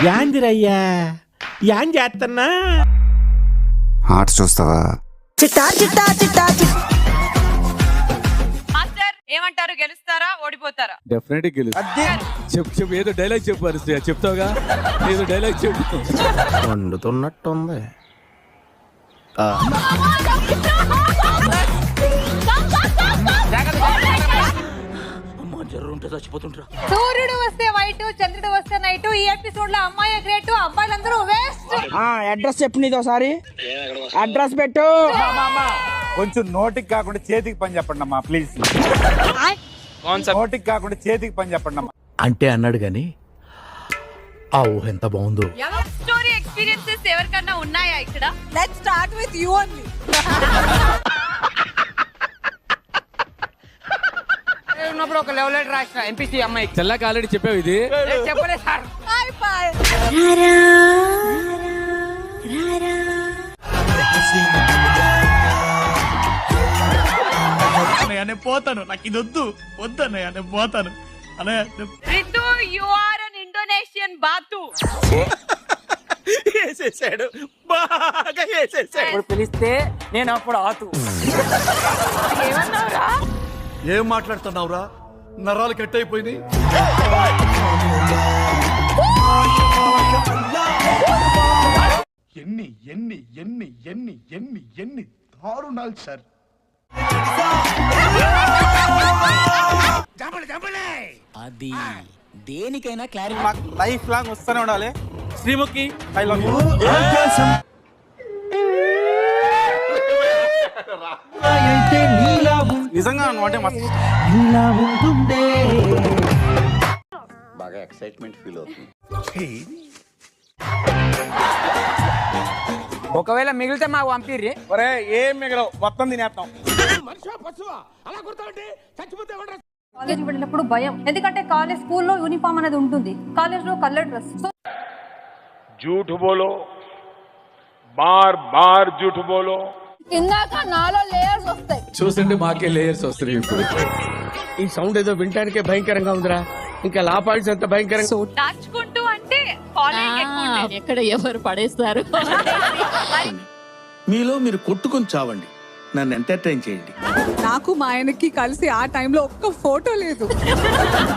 యాందిరయ్యా an చేస్తున్నా arts చూస్తావా? Master ఏమంటారు, గెలుస్తారా ఓడిపోతారా? డెఫినెట్ చెప్పు ఏదో డైలాగ్ చెప్పు హరిశ్రీ, చెప్తావుగా ఏదో డైలాగ్ చెప్పు. వండుతున్నట్టుంది. సూర్యుడు వస్తే వైట్, చంద్రుడు వస్తే నైట్. ఈ ఎపిసోడ్ లో అమ్మాయి గ్రేట్, అబ్బాయిలందరూ వేస్ట్. అడ్రస్ చెప్పు, నీది ఒకసారి అడ్రస్ పెట్టు. కొంచెం నోటికి కాకుండా చేతికి పని చెప్పండి అమ్మా ప్లీజ్. నోటికి కాకుండా చేతికి పని చెప్పండి అమ్మా. అంటే అన్నాడు గాని ఆ ఊహ ఎంత బాగుందో. స్టోరీ ఎక్స్పీరియన్సెస్ ఎవరికన్నా ఉన్నాయా ఇక్కడ? Let's start with you only. ఉన్నప్పుడు ఒక లెవెల్ లెటర్ రాసిన ఎంపీసీ అమ్మాయికి. తెల్లకి ఆల్రెడీ చెప్పావు ఇది. చెప్పలే సార్. నేను పోతాను, నాకు ఇది వద్దు అన్నయ్య, నేను పోతాను అన్నయ్య. Ritu, you are an Indonesian బాతు. వేసేసాడు, బాగా వేసేసాడు. ఇప్పుడు పిలిస్తే నేను అప్పుడు ఆతు. ఏమన్నావురా? ఏం మాట్లాడుతున్నావురా? నరాలు కట్ అయిపోయింది. ఎన్ని ఎన్ని ఎన్ని ఎన్ని ఎన్ని ఎన్ని దారుణాలు సార్. అది దేనికైనా క్లారిటీ. మాకు లైఫ్ లాంగ్ వస్తూనే ఉండాలి. Sreemukhi I love you. నిజంగా అంటే మస్తు బాగా ఎక్సైట్మెంట్ ఫీల్ అవుతుంది. ఒకవేళ మిగిలితే మాకు పంపిర్రి. ఒరే ఏం మిగలవు, మొత్తం తినేస్తాం. కాలేజ్ వెళ్ళినప్పుడు భయం, ఎందుకంటే కాలేజ్ స్కూల్లో యూనిఫామ్ అనేది ఉంటుంది, కాలేజ్ లో కలర్ డ్రెస్. झूठ बोलो, बार बार झूठ बोलो. ఇందాక నాలో లేయర్స్ వస్తాయి. చూస్తుంటే మాకే లేయర్స్ వస్తున్నాయి ఇప్పుడు. ఈ సౌండ్ ఏదో వినటానికే భయంకరంగా ఉందిరా, ఇంకా లా పాయింట్స్ ఎంత భయంకరంగా. దాచుకుంటూ అంటే ఫాలోయింగ్ ఎక్కువ ఉంటుంది. ఎక్కడ ఎవరు పడేస్తారు. మీలో మీరు కొట్టుకొని చావండి, నన్ను ఎంటర్టైన్ చేయండి. నాకు మా ఆయనకి కలిసి ఆ టైంలో ఒక్క ఫోటో లేదు.